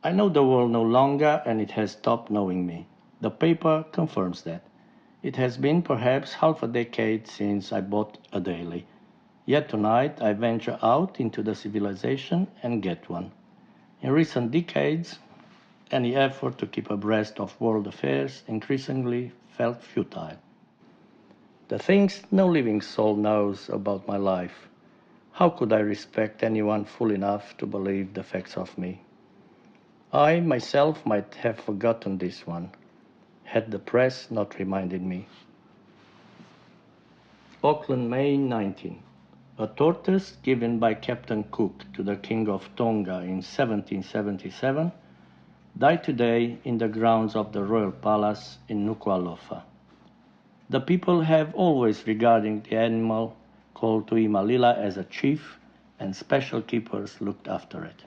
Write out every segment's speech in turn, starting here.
I know the world no longer, and it has stopped knowing me. The paper confirms that. It has been perhaps half a decade since I bought a daily. Yet tonight I venture out into the civilization and get one. In recent decades, any effort to keep abreast of world affairs increasingly felt futile. The things no living soul knows about my life. How could I respect anyone full enough to believe the facts of me? I myself might have forgotten this one, had the press not reminded me. Auckland, May 19. A tortoise given by Captain Cook to the King of Tonga in 1777 died today in the grounds of the Royal Palace in Nuku'alofa. The people have always regarded the animal called Tuimalila as a chief, and special keepers looked after it.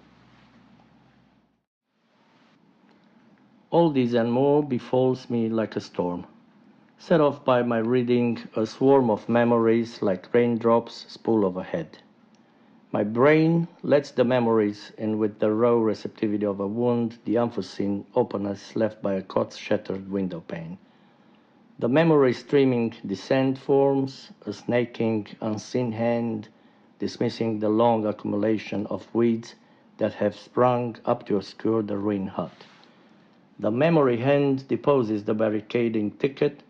All this and more befalls me like a storm, set off by my reading a swarm of memories like raindrops spool overhead. My brain lets the memories in with the raw receptivity of a wound, the unforeseen openness left by a cot's shattered window pane. The memory streaming descent forms a snaking, unseen hand, dismissing the long accumulation of weeds that have sprung up to obscure the ruined hut. The memory hand deposes the barricading ticket,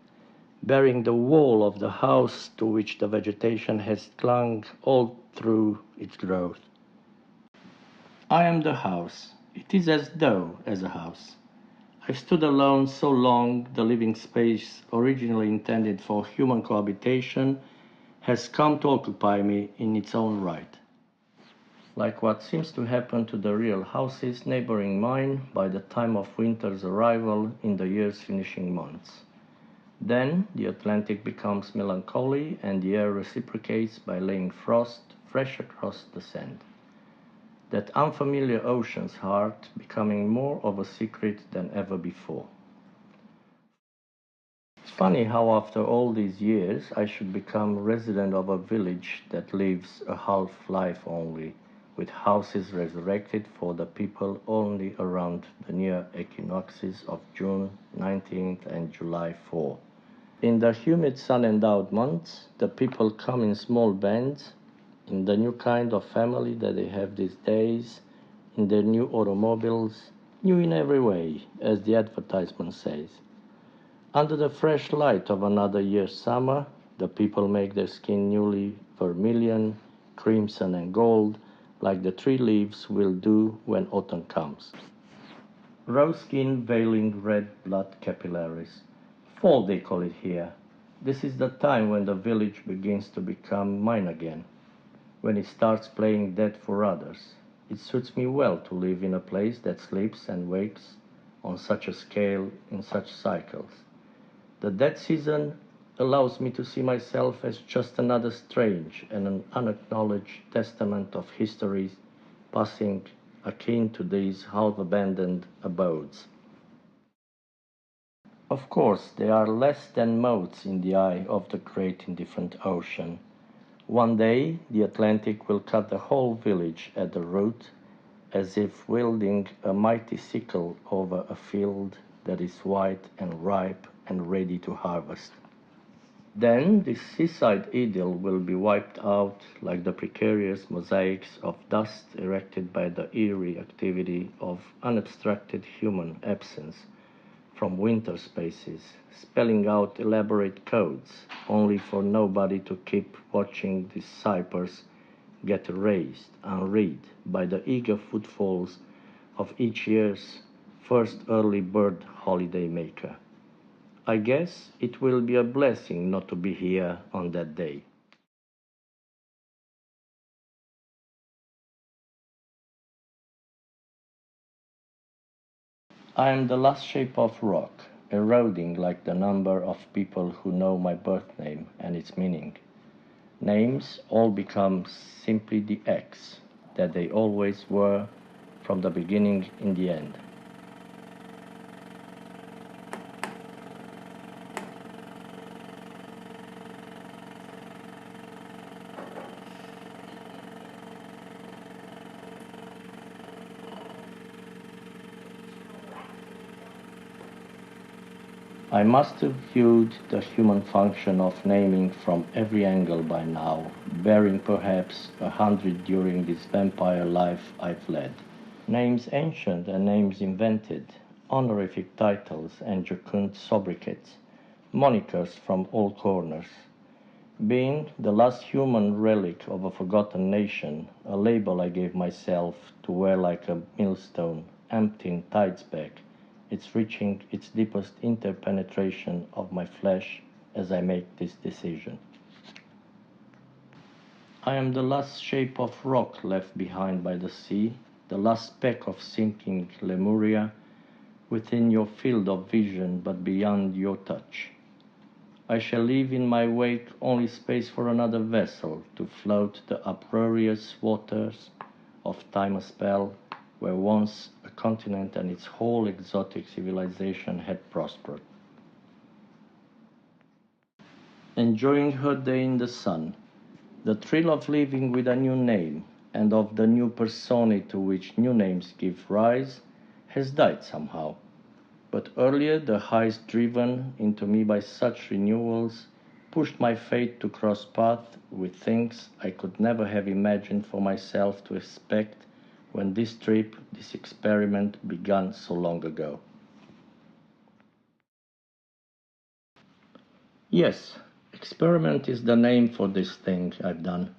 bearing the wall of the house to which the vegetation has clung all through its growth. I am the house. It is as though as a house. I've stood alone so long the living space originally intended for human cohabitation has come to occupy me in its own right. Like what seems to happen to the real houses neighboring mine by the time of winter's arrival in the year's finishing months. Then the Atlantic becomes melancholy and the air reciprocates by laying frost fresh across the sand. That unfamiliar ocean's heart becoming more of a secret than ever before. It's funny how after all these years I should become resident of a village that lives a half life only, with houses resurrected for the people only around the near equinoxes of June 19th and July 4. In the humid sun-endowed months, the people come in small bands, in the new kind of family that they have these days, in their new automobiles, new in every way, as the advertisement says. Under the fresh light of another year's summer, the people make their skin newly vermilion, crimson, and gold, like the tree leaves will do when autumn comes. Rose skin veiling red blood capillaries. Fall, they call it here. This is the time when the village begins to become mine again, when it starts playing dead for others. It suits me well to live in a place that sleeps and wakes on such a scale in such cycles. The dead season allows me to see myself as just another strange and an unacknowledged testament of history passing akin to these half-abandoned abodes. Of course, they are less than motes in the eye of the great indifferent ocean. One day the Atlantic will cut the whole village at the root, as if wielding a mighty sickle over a field that is white and ripe and ready to harvest. Then this seaside idyll will be wiped out like the precarious mosaics of dust erected by the eerie activity of unabstracted human absence from winter spaces, spelling out elaborate codes, only for nobody to keep watching these ciphers get erased, unread, by the eager footfalls of each year's first early bird holiday maker. I guess it will be a blessing not to be here on that day. I am the last shape of rock, eroding like the number of people who know my birth name and its meaning. Names all become simply the X that they always were from the beginning in the end. I must have viewed the human function of naming from every angle by now, bearing perhaps 100 during this vampire life I've led. Names ancient and names invented, honorific titles and jocund sobriquets, monikers from all corners. Being the last human relic of a forgotten nation, a label I gave myself to wear like a millstone, emptying tides back, it's reaching its deepest interpenetration of my flesh as I make this decision. I am the last shape of rock left behind by the sea, the last speck of sinking Lemuria, within your field of vision but beyond your touch. I shall leave in my wake only space for another vessel to float the uproarious waters of time a spell, where once a continent and its whole exotic civilization had prospered. Enjoying her day in the sun, the thrill of living with a new name and of the new personae to which new names give rise has died somehow. But earlier the highs driven into me by such renewals pushed my fate to cross paths with things I could never have imagined for myself to expect when this trip, this experiment began so long ago. Yes, experiment is the name for this thing I've done,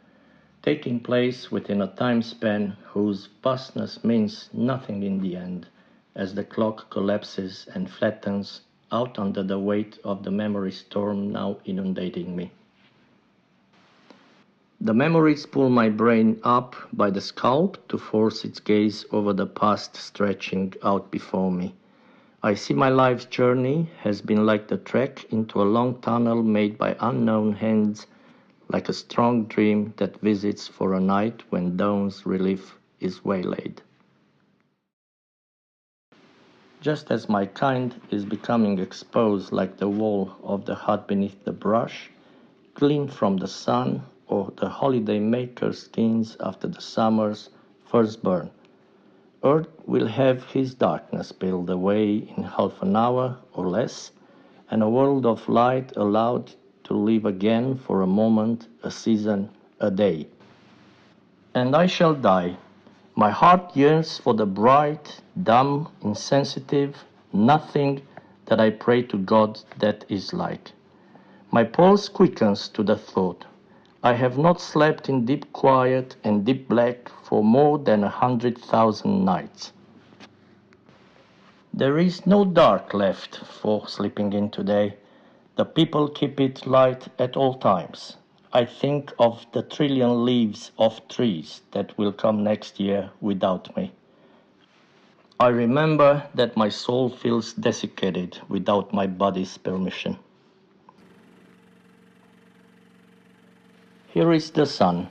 taking place within a time span whose vastness means nothing in the end, as the clock collapses and flattens out under the weight of the memory storm now inundating me. The memories pull my brain up by the scalp to force its gaze over the past stretching out before me. I see my life's journey has been like the trek into a long tunnel made by unknown hands, like a strong dream that visits for a night when dawn's relief is waylaid. Just as my kind is becoming exposed like the wall of the hut beneath the brush, clean from the sun, or the holiday maker's skins after the summer's first burn, Earth will have his darkness peeled away in half an hour or less, and a world of light allowed to live again for a moment, a season, a day. And I shall die. My heart yearns for the bright, dumb, insensitive, nothing that I pray to God that is like. My pulse quickens to the thought. I have not slept in deep quiet and deep black for more than 100,000 nights. There is no dark left for sleeping in today. The people keep it light at all times. I think of the trillion leaves of trees that will come next year without me. I remember that my soul feels desiccated without my body's permission. Here is the sun.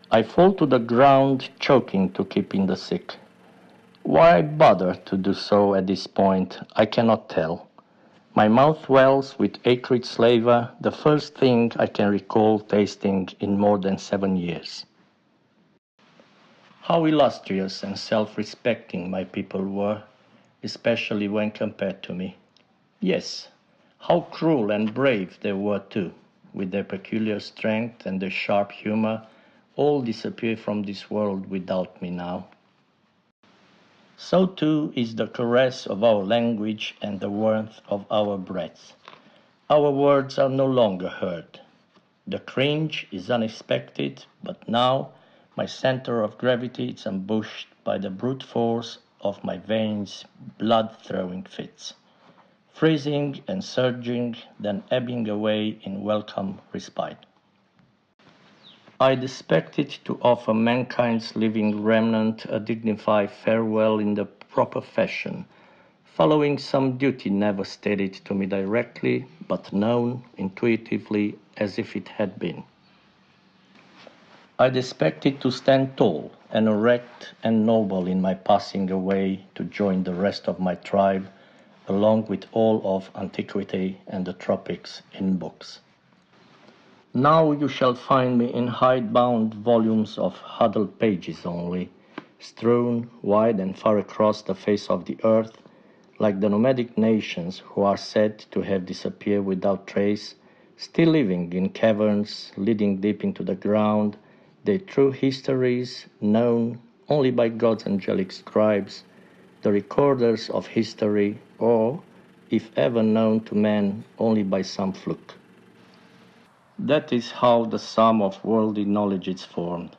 I fall to the ground, choking to keep in the sick. Why bother to do so at this point, I cannot tell. My mouth wells with acrid saliva, the first thing I can recall tasting in more than 7 years. How illustrious and self-respecting my people were, especially when compared to me. Yes, how cruel and brave they were too, with their peculiar strength and their sharp humor, all disappear from this world without me now. So too is the caress of our language and the warmth of our breaths. Our words are no longer heard. The cringe is unexpected, but now my center of gravity is ambushed by the brute force of my veins' blood-throwing fits, freezing and surging, then ebbing away in welcome respite. I'd expected to offer mankind's living remnant a dignified farewell in the proper fashion, following some duty never stated to me directly, but known intuitively as if it had been. I'd expected to stand tall and erect and noble in my passing away to join the rest of my tribe, along with all of antiquity and the tropics in books. Now you shall find me in hide-bound volumes of huddled pages only, strewn wide and far across the face of the earth, like the nomadic nations who are said to have disappeared without trace, still living in caverns leading deep into the ground, their true histories known only by God's angelic scribes, the recorders of history, or, if ever known to man, only by some fluke. That is how the sum of worldly knowledge is formed.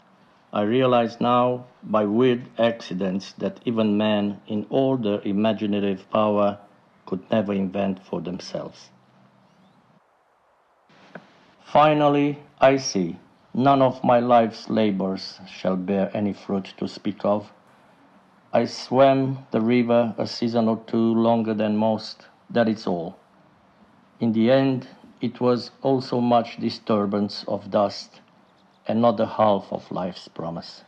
I realize now, by weird accidents, that even man, in all their imaginative power, could never invent for themselves. Finally, I see, none of my life's labors shall bear any fruit to speak of. I swam the river a season or two longer than most, that is all. In the end, it was also much disturbance of dust, and not the half of life's promise.